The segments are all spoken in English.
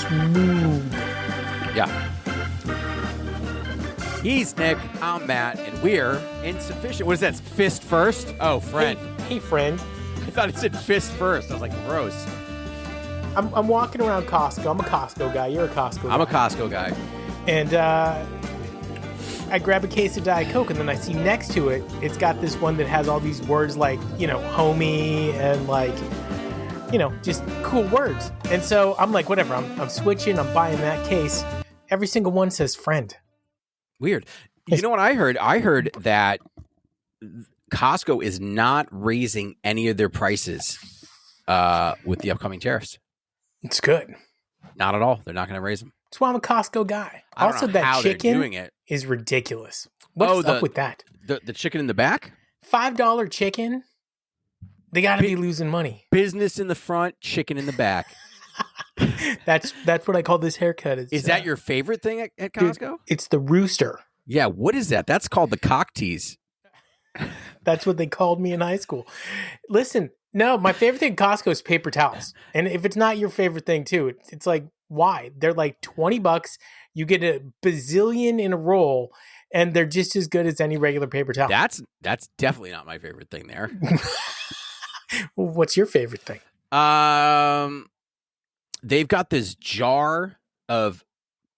smooth. Yeah. He's Nick, I'm Matt, and we're insufficient. What is that? Fist first? Oh, friend. Hey, friend. I thought it said fist first. I was like, gross. I'm walking around Costco. I'm a Costco guy. You're a Costco guy. I'm a Costco guy. And I grab a case of Diet Coke, and then I see next to it, it's got this one that has all these words like, homie and like, just cool words. And so I'm like, whatever. I'm switching. I'm buying that case. Every single one says friend. Weird. You know what I heard? I heard that Costco is not raising any of their prices with the upcoming tariffs. It's good. Not at all. They're not going to raise them. That's why I'm a Costco guy. I don't Also, know that how chicken they're doing it. is ridiculous. What's up with that? The chicken in the back? $5 chicken? They got to be losing money. Business in the front, chicken in the back. That's what I call this haircut. Is that your favorite thing at Costco? Dude, it's the rooster. Yeah, what is that? That's called the cock tease. That's what they called me in high school. Listen, no, my favorite thing at Costco is paper towels. And if it's not your favorite thing too, it's like, why? They're like $20. You get a bazillion in a roll, and they're just as good as any regular paper towel. That's definitely not my favorite thing there. Well, what's your favorite thing? They've got this jar of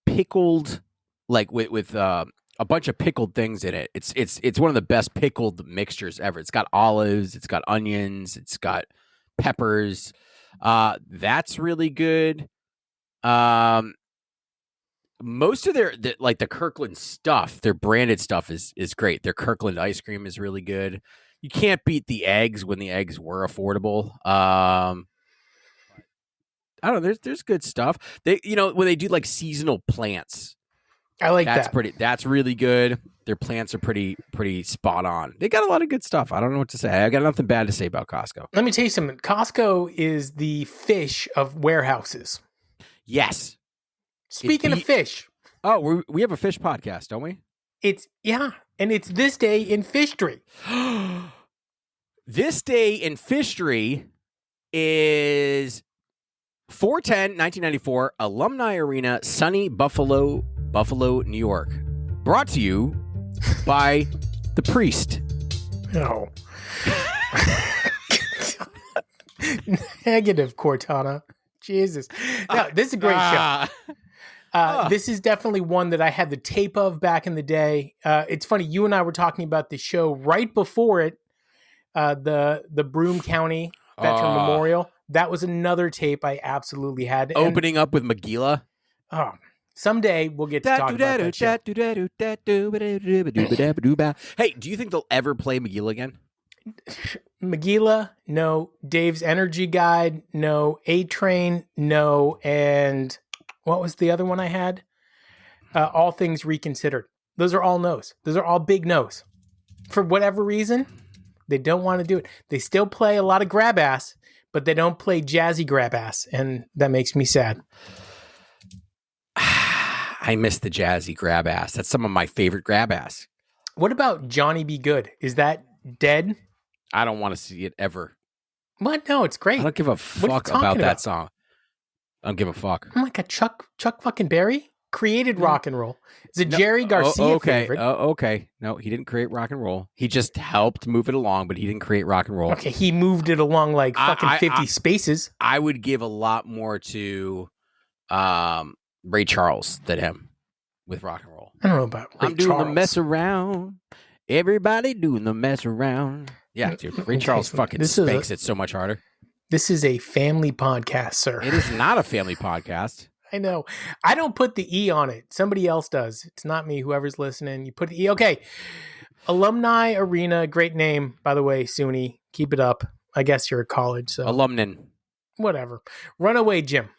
pickled, like with a bunch of pickled things in it. It's one of the best pickled mixtures ever. It's got olives, it's got onions, it's got peppers. That's really good. Most of the Kirkland stuff, their branded stuff is great. Their Kirkland ice cream is really good. You can't beat the eggs when the eggs were affordable. I don't know. There's good stuff. They, when they do like seasonal plants, I like that. That's really good. Their plants are pretty spot on. They got a lot of good stuff. I don't know what to say. I got nothing bad to say about Costco. Let me tell you something. Costco is the Phish of warehouses. Yes. Speaking of fish. Oh, we have a fish podcast, don't we? And it's this day in Phishtory. This day in Phishtory is 4/10/1994, Alumni Arena, sunny Buffalo, New York. Brought to you by the priest. No. Negative, Cortana. Jesus. No, this is a great show. This is definitely one that I had the tape of back in the day. It's funny, you and I were talking about the show right before it, the Broome County Veteran Memorial. That was another tape I absolutely had. Opening up with Magilla. Oh, someday we'll get to talk about that show. Hey, do you think they'll ever play Magilla again? Magilla, no. Dave's Energy Guide, no. A-Train, no. And what was the other one I had? All Things Reconsidered. Those are all no's. Those are all big no's. For whatever reason, they don't want to do it. They still play a lot of grab ass, but they don't play jazzy grab ass, and that makes me sad. I miss the jazzy grab ass. That's some of my favorite grab ass. What about Johnny Be Good? Is that dead? I don't want to see it ever. What? No, it's great. I don't give a fuck about that song. I don't give a fuck. Oh my God, Chuck fucking Berry created rock and roll. It's a Jerry Garcia favorite. Okay. No, he didn't create rock and roll. He just helped move it along, but he didn't create rock and roll. Okay, he moved it along like fucking 50 spaces. I would give a lot more to Ray Charles than him with rock and roll. I don't know about Ray I'm doing Charles. the mess around. Everybody doing the mess around. Yeah, dude. Ray Charles fucking spanks it so much harder. This is a family podcast, sir. It is not a family podcast. I know. I don't put the E on it. Somebody else does. It's not me. Whoever's listening, you put the E. Okay. Alumni Arena. Great name, by the way, SUNY. Keep it up. I guess you're at college, so. Alumnin. Whatever. Runaway Jim.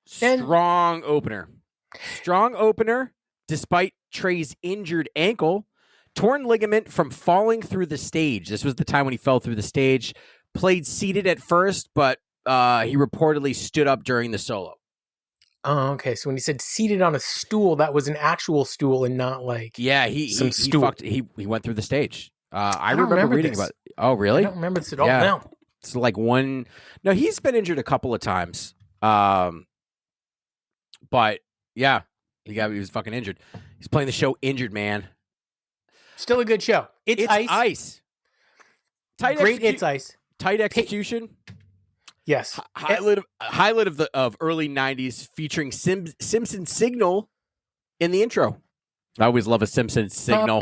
Strong opener. Despite Trey's injured ankle. Torn ligament from falling through the stage. This was the time when he fell through the stage. Played seated at first, but he reportedly stood up during the solo. Oh, okay. So when he said seated on a stool, that was an actual stool and not like he went through the stage. I remember reading about it. Oh, really? I don't remember this at all. Yeah. No. It's like he's been injured a couple of times. But yeah, he was fucking injured. He's playing the show Injured Man. Still a good show. It's Ice. Great It's Ice. Tight execution. Yes. Highlight of early 90s featuring Simpson Signal in the intro. I always love a Simpson Signal.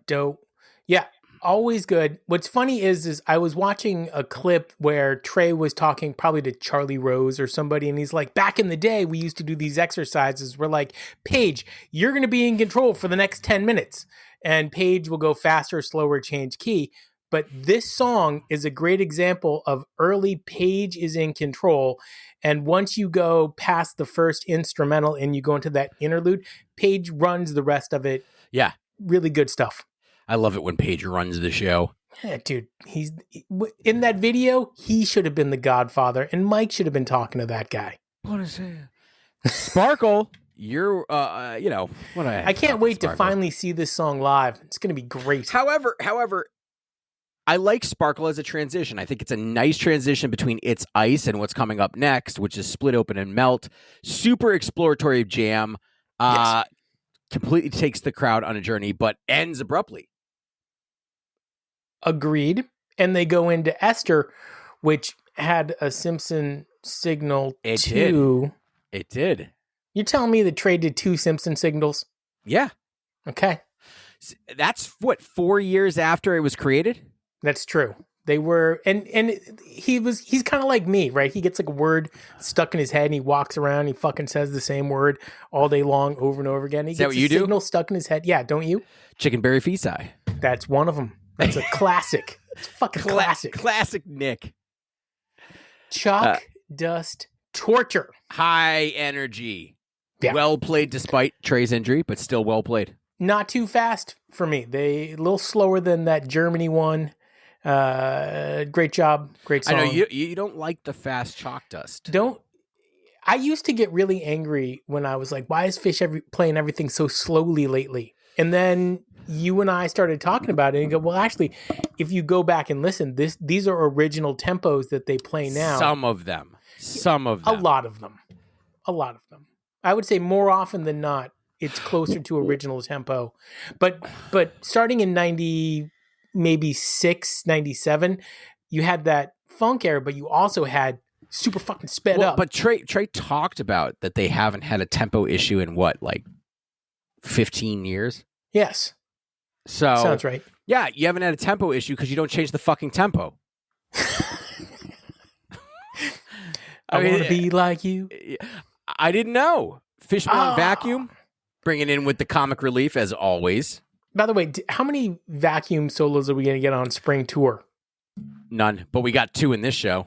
Dope. Yeah, always good. What's funny is I was watching a clip where Trey was talking probably to Charlie Rose or somebody, and he's like, back in the day, we used to do these exercises. We're like, Paige, you're going to be in control for the next 10 minutes. And Paige will go faster, slower, change key. But this song is a great example of early Paige is in control. And once you go past the first instrumental and you go into that interlude, Paige runs the rest of it. Yeah. Really good stuff. I love it when Paige runs the show. Yeah, dude, he's in that video. He should have been the Godfather, and Mike should have been talking to that guy. What is it? Sparkle, you're, what I can't wait to finally see this song live. It's going to be great. However, I like Sparkle as a transition. I think it's a nice transition between It's Ice and what's coming up next, which is Split Open and Melt. Super exploratory jam. Yes. Completely takes the crowd on a journey, but ends abruptly. Agreed. And they go into Esther, which had a Simpson Signal too. It did. You're telling me that Trey did 2 Simpson signals? Yeah. Okay. That's what, 4 years after it was created? That's true. They were, and he's kind of like me, right? He gets like a word stuck in his head and he walks around, he fucking says the same word all day long over and over again. He Is that gets what you do? Signal stuck in his head. Yeah, don't you? Chickenberry Feasai. That's one of them. That's a classic. It's fucking classic. Classic Nick. Chalk, dust, torture. High energy. Yeah. Well played despite Trey's injury, but still well played. Not too fast for me. They a little slower than that Germany one. Great job. Great song. I know you don't like the fast chalk dust. I used to get really angry when I was like, why is Phish playing everything so slowly lately? And then you and I started talking about it and you go, well, actually, if you go back and listen, these are original tempos that they play now. Some of them. A lot of them. I would say more often than not, it's closer to original tempo. But starting in 90, maybe 6, 97, you had that funk era, but you also had super fucking sped up. But Trey talked about that they haven't had a tempo issue in what, like 15 years? Yes. So sounds right. Yeah, you haven't had a tempo issue because you don't change the fucking tempo. I want to be like you. I didn't know. Fishbone Vacuum, bringing in with the comic relief as always. By the way, how many vacuum solos are we going to get on spring tour? None, but we got 2 in this show.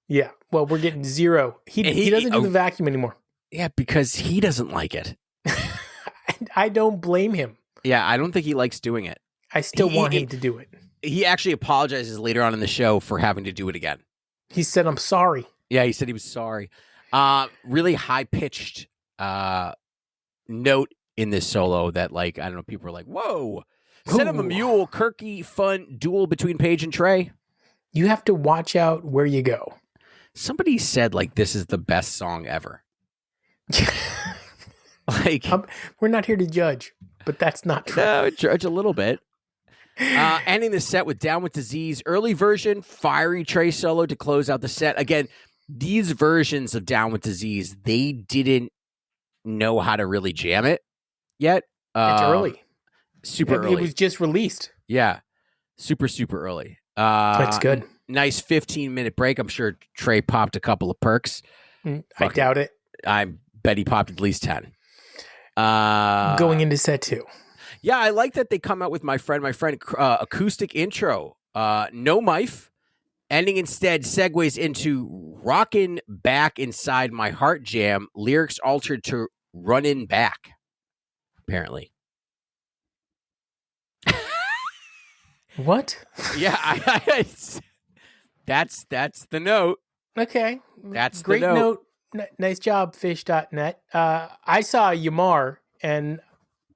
Yeah, well, we're getting 0. He doesn't do the vacuum anymore. Yeah, because he doesn't like it. I don't blame him. Yeah, I don't think he likes doing it. I still want him to do it. He actually apologizes later on in the show for having to do it again. He said, I'm sorry. Yeah, he said he was sorry. Really high-pitched note in this solo that, like, I don't know, people were like, whoa. Set of a mule, quirky, fun duel between Paige and Trey. You have to watch out where you go. Somebody said, like, this is the best song ever. Like, we're not here to judge, but that's not true. No, judge a little bit. Ending the set with Down with Disease, early version, fiery Trey solo to close out the set. Again, these versions of Down with Disease, they didn't know how to really jam it yet. It's early. Super early. It was just released. Yeah. Super early. That's good. Nice 15-minute break. I'm sure Trey popped a couple of perks. I doubt it. I bet he popped at least 10. Going into set 2. Yeah, I like that they come out with my friend acoustic intro. No mife. Ending instead segues into Rockin' Back Inside My Heart jam. Lyrics altered to Runnin' Back. Apparently. What? Yeah, that's the note. Okay. That's great the note. Nice job, Phish.net. I saw Yamar, and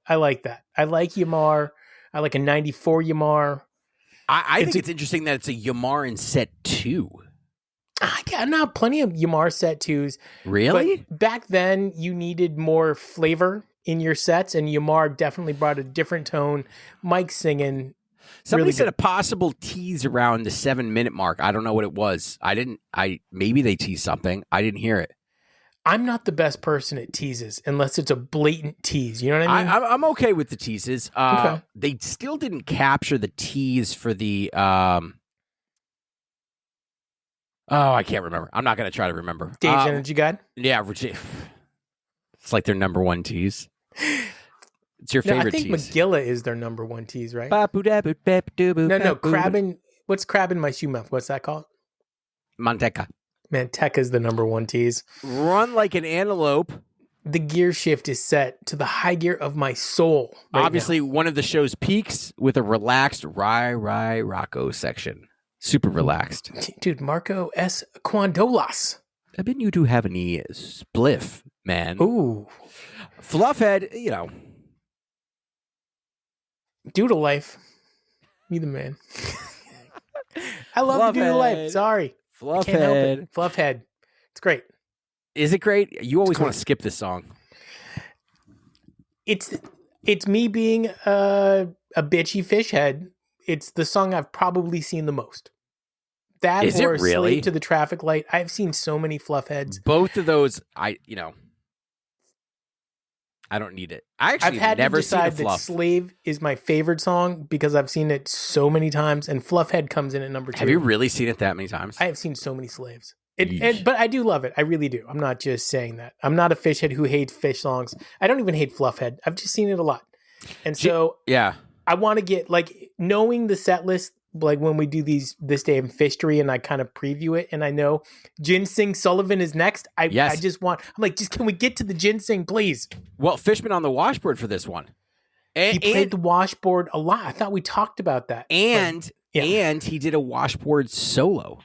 I like that. I like Yamar. I like a 94 Yamar. I think it's interesting that it's a Yamar in set 2. I no, plenty of Yamar set twos. Really? But back then, you needed more flavor in your sets, and Yamar definitely brought a different tone. Mike singing. Somebody really said good. a possible tease around the 7-minute mark. I don't know what it was. Maybe they teased something. I didn't hear it. I'm not the best person at teases unless it's a blatant tease. You know what I mean? I'm okay with the teases. Okay. They still didn't capture the tease for the. I can't remember. I'm not going to try to remember. Dave's Energy Guide? Yeah, it's like their number one tease. It's your favorite I think tease. Magilla is their number one tease, right? No, Crabbin. What's crab in my shoe mouth? What's that called? Manteca. Manteca's the number one tease. Run like an antelope. The gear shift is set to the high gear of my soul. Obviously, one of the show's peaks with a relaxed Rocco section. Super relaxed. Dude, Marco S. Quandolas. I've been you to have any spliff, man. Ooh. Fluffhead, you know. Doodle life. Me the man. I love the doodle life. Sorry. I can't help it. Fluffhead. It's great. Is it great? You always want to skip this song. It's me being a bitchy fish head. It's the song I've probably seen the most. That Is it or really? Slave to the Traffic Light. I've seen so many fluff heads. Both of those, I don't need it. I actually I've had never to decide seen a that fluff. Slave is my favorite song because I've seen it so many times, and Fluffhead comes in at number 2. Have you really seen it that many times? I have seen so many Slaves. But I do love it. I really do. I'm not just saying that. I'm not a fish head who hates fish songs. I don't even hate Fluffhead. I've just seen it a lot. And so yeah, I want to get, like, knowing the set list, like when we do this day of Fishery and I kind of preview it and I know Ginseng Sullivan is next. I just want, I'm like, just can we get to the Ginseng, please? Well, Fishman on the washboard for this one. He played the washboard a lot. I thought we talked about that. And he did a washboard solo.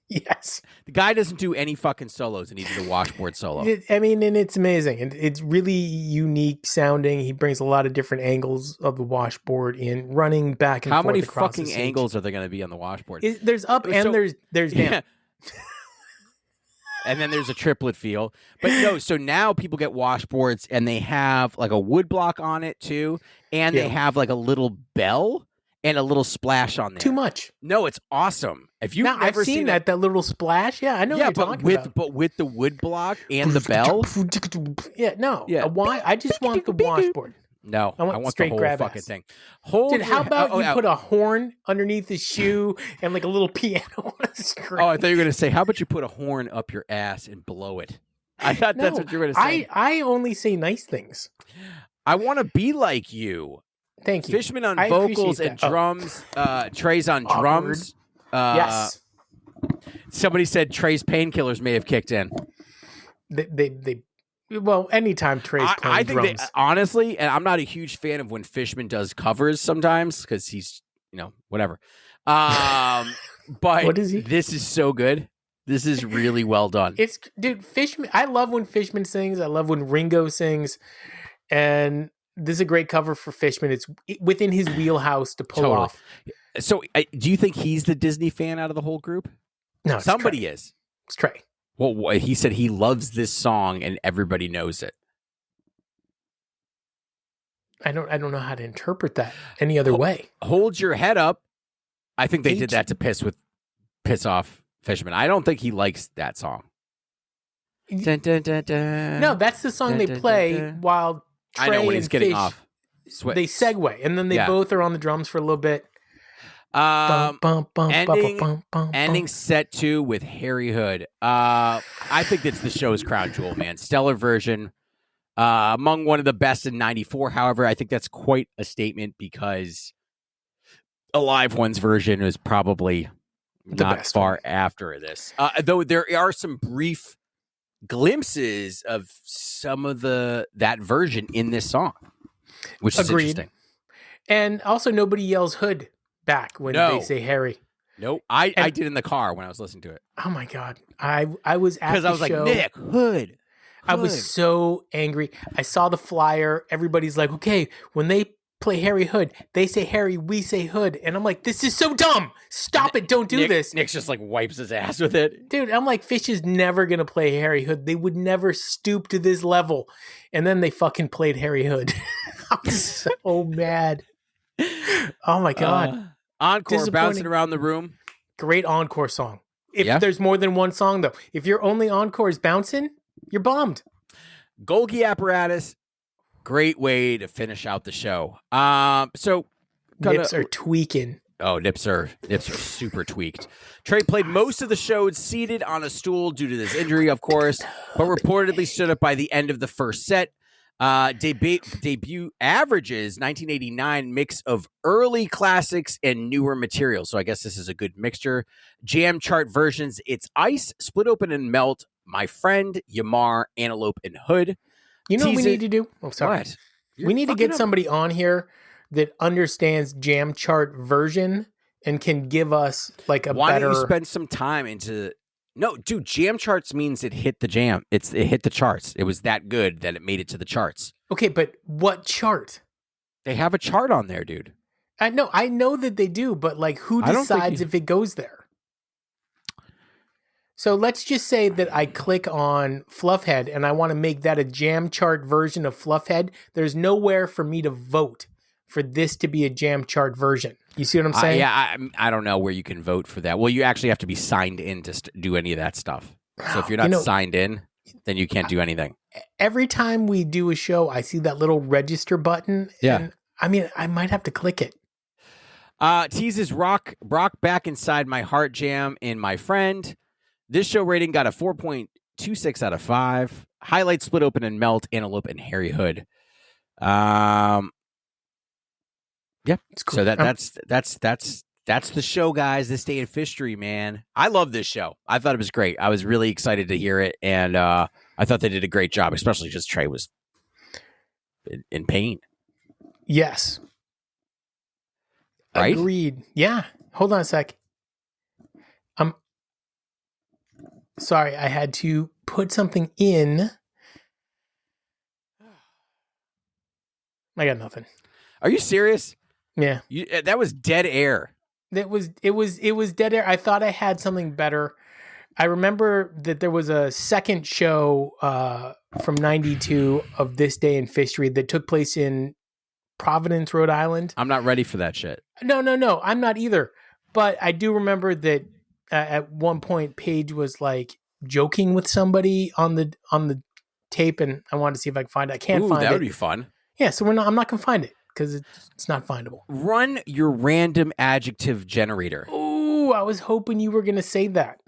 Yes. The guy doesn't do any fucking solos, and he did a washboard solo. I mean, and it's amazing. And it's really unique sounding. He brings a lot of different angles of the washboard in, running back and How forth. many across fucking the stage. angles are there going to be on the washboard? There's up and there's down. Yeah. And then there's a triplet feel. But no, so now people get washboards and they have like a wood block on it too. And they have like a little bell and a little splash on there. Too much. No, it's awesome. If you've never I've seen that little splash. Yeah, I know what you're talking about. But with the wood block and the bell. Yeah, no. Yeah. Why? I just want the washboard. No, I want straight the whole grab fucking ass. thing. Dude, how about you put a horn underneath the shoe and like a little piano on a screen? Oh, I thought you were going to say, how about you put a horn up your ass and blow it? I thought that's what you were going to say. I only say nice things. I want to be like you. Thank you. Fishman on vocals and drums. Trey's on drums. Yes. Somebody said Trey's painkillers may have kicked in. Well, anytime Trey's playing I think drums. honestly, and I'm not a huge fan of when Fishman does covers sometimes because he's, whatever. But what is he? This is so good. This is really well done. Dude, Fishman. I love when Fishman sings. I love when Ringo sings. And this is a great cover for Fishman. It's within his wheelhouse to pull off. So do you think he's the Disney fan out of the whole group? No, somebody is. It's Trey. Well, he said he loves this song and everybody knows it. I don't know how to interpret that any other way. Hold Your Head Up. I think they did that to piss off Fishman. I don't think he likes that song. Dun, dun, dun, dun. No, that's the song they play while Trey I know when he's and getting Fish, off. They segue, and then they both are on the drums for a little bit. Ending set 2 with Harry Hood. I think that's the show's crown jewel, man. Stellar version. Among one of the best in '94. However, I think that's quite a statement because a live one's version is probably not far after this. Though there are some brief glimpses of some of that version in this song, which is interesting. And also, nobody yells Hood back when they say Harry. Nope. I did in the car when I was listening to it. Oh my God. I was at the show. Because I was like, Nick, Hood. I was so angry. I saw the flyer. Everybody's like, okay, when they play Harry Hood. They say Harry, we say Hood. And I'm like, this is so dumb. Stop it. Don't do this. Nick's just like wipes his ass with it. Dude, I'm like, Phish is never going to play Harry Hood. They would never stoop to this level. And then they fucking played Harry Hood. I'm so mad. Oh my God. Encore bouncing around the room. Great encore song. If there's more than one song, though, if your only encore is bouncing, you're bummed. Golgi apparatus. Great way to finish out the show. Nips are tweaking. Oh, nips are super tweaked. Trey played most of the show seated on a stool due to this injury, of course, but reportedly stood up by the end of the first set. Debut averages 1989 mix of early classics and newer material. So I guess this is a good mixture. Jam chart versions. It's Ice, Split Open and Melt, My Friend, Yamar, Antelope, and Hood. You know what we need to do? Oh, sorry. What? We need to get somebody on here that understands jam chart version and can give us like a Why better... don't you spend some time into... No, dude, jam charts means it hit the jam. It hit the charts. It was that good that it made it to the charts. Okay, but what chart? They have a chart on there, dude. I know that they do, but like who decides if it goes there? So let's just say that I click on Fluffhead and I want to make that a jam chart version of Fluffhead. There's nowhere for me to vote for this to be a jam chart version. You see what I'm saying? I don't know where you can vote for that. Well, you actually have to be signed in to do any of that stuff. So if you're not signed in, then you can't do anything. Every time we do a show, I see that little register button. Yeah. And, I mean, I might have to click it. Teases Brock back inside my heart jam in My Friend. This show rating got a 4.26 out of 5. Highlight, Split Open and Melt, Antelope, and Harry Hood. Yeah. It's cool. So that's the show, guys. This day in Phish, man. I love this show. I thought it was great. I was really excited to hear it, and I thought they did a great job, especially because Trey was in pain. Yes. Right? Agreed. Yeah. Hold on a sec. Sorry, I had to put something in. I got nothing. Are you serious? Yeah. That was dead air. It was dead air. I thought I had something better. I remember that there was a second show from 92 of This Day in Phish that took place in Providence, Rhode Island. I'm not ready for that shit. No, I'm not either. But I do remember that at one point Paige was like joking with somebody on the tape, and I wanted to see if I could find it. I can't find it. That would be fun. Yeah, so I'm not gonna find it because it's not findable. Run your random adjective generator. Ooh, I was hoping you were gonna say that,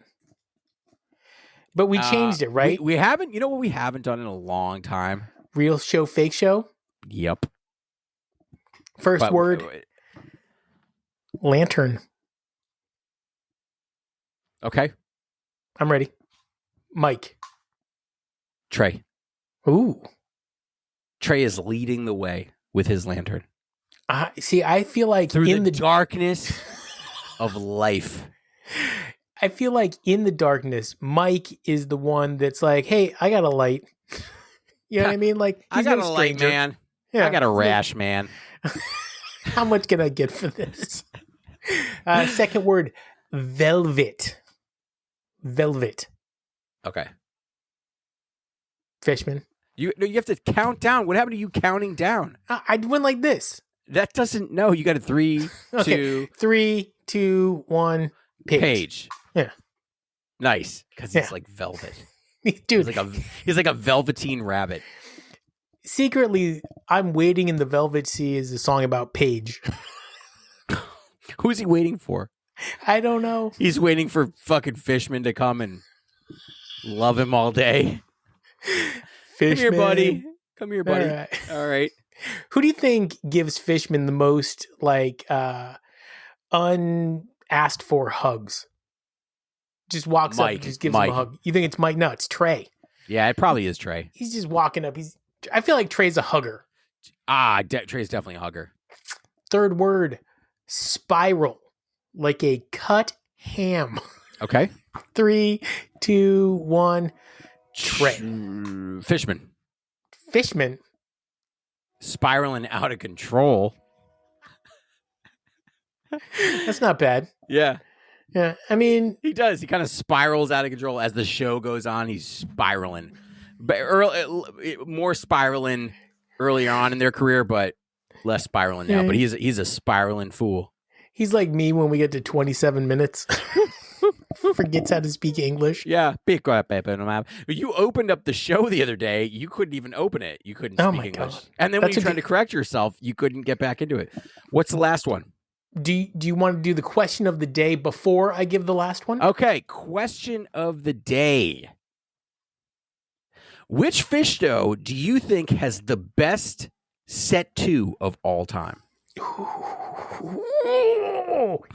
but we changed it, right? We haven't. You know what we haven't done in a long time? Real show, fake show. Yep. First word. Lantern. Okay. I'm ready. Mike. Trey. Ooh. Trey is leading the way with his lantern. See, I feel like through the darkness of life. I feel like in the darkness, Mike is the one that's like, hey, I got a light. You know what I mean? Like, I got a light, man. Yeah, I got a rash, man. How much can I get for this? Second word, velvet. Velvet. Okay. Fishman. You have to count down. What happened to you counting down? I went like this. That doesn't. No, you got a 3, okay. 2. 3, 2, 1. Page. Yeah. Nice, because it's like velvet. Dude, he's like a velveteen rabbit. Secretly, I'm Waiting in the Velvet Sea is a song about Paige. Who's he waiting for? I don't know. He's waiting for fucking Fishman to come and love him all day. Fishman. Come here, buddy. Come here, buddy. All right. Who do you think gives Fishman the most like unasked for hugs? Just walks up and just gives him a hug. You think it's Mike? No, it's Trey. Yeah, it probably is Trey. He's just walking up. I feel like Trey's a hugger. Trey's definitely a hugger. Third word, spiral. Like a cut ham. Okay. 3, 2, 1. Trey. Fishman. Fishman. spiraling out of control. That's not bad. Yeah. Yeah, I mean, He does. He kind of spirals out of control as the show goes on. He's spiraling, but more spiraling earlier on in their career, but less spiraling now. But he's a spiraling fool. he's like me when we get to 27 minutes. Forgets how to speak English. Yeah, you opened up the show the other day. You couldn't even open it. You couldn't speak English, God. and then when you tried to correct yourself, you couldn't get back into it. What's the last one? Do you want to do the question of the day before I give the last one? Okay, question of the day. Which Phish dough do you think has the best set 2 of all time?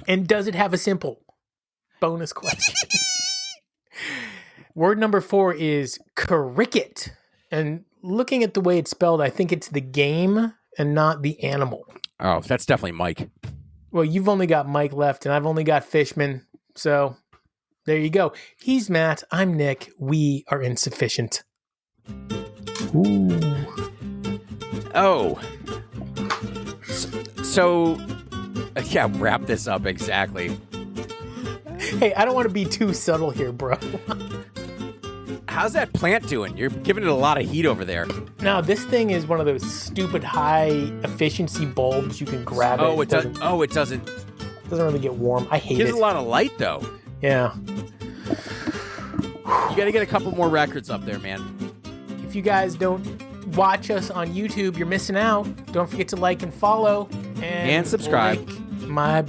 And does it have a simple bonus question? Word number 4 is cricket. And looking at the way it's spelled, I think it's the game and not the animal. Oh, that's definitely Mike. Well, you've only got Mike left, and I've only got Fishman. So there you go. He's Matt. I'm Nick. We are insufficient. Ooh. Oh. So, yeah, wrap this up exactly. Hey, I don't want to be too subtle here, bro. How's that plant doing? You're giving it a lot of heat over there. Now, this thing is one of those stupid high efficiency bulbs. You can grab it. Oh, it doesn't. Oh, it doesn't. Doesn't really get warm. I hate it. Gives a lot of light, though. Yeah. You got to get a couple more records up there, man. If you guys don't watch us on YouTube, you're missing out. Don't forget to like and follow. And subscribe. Like my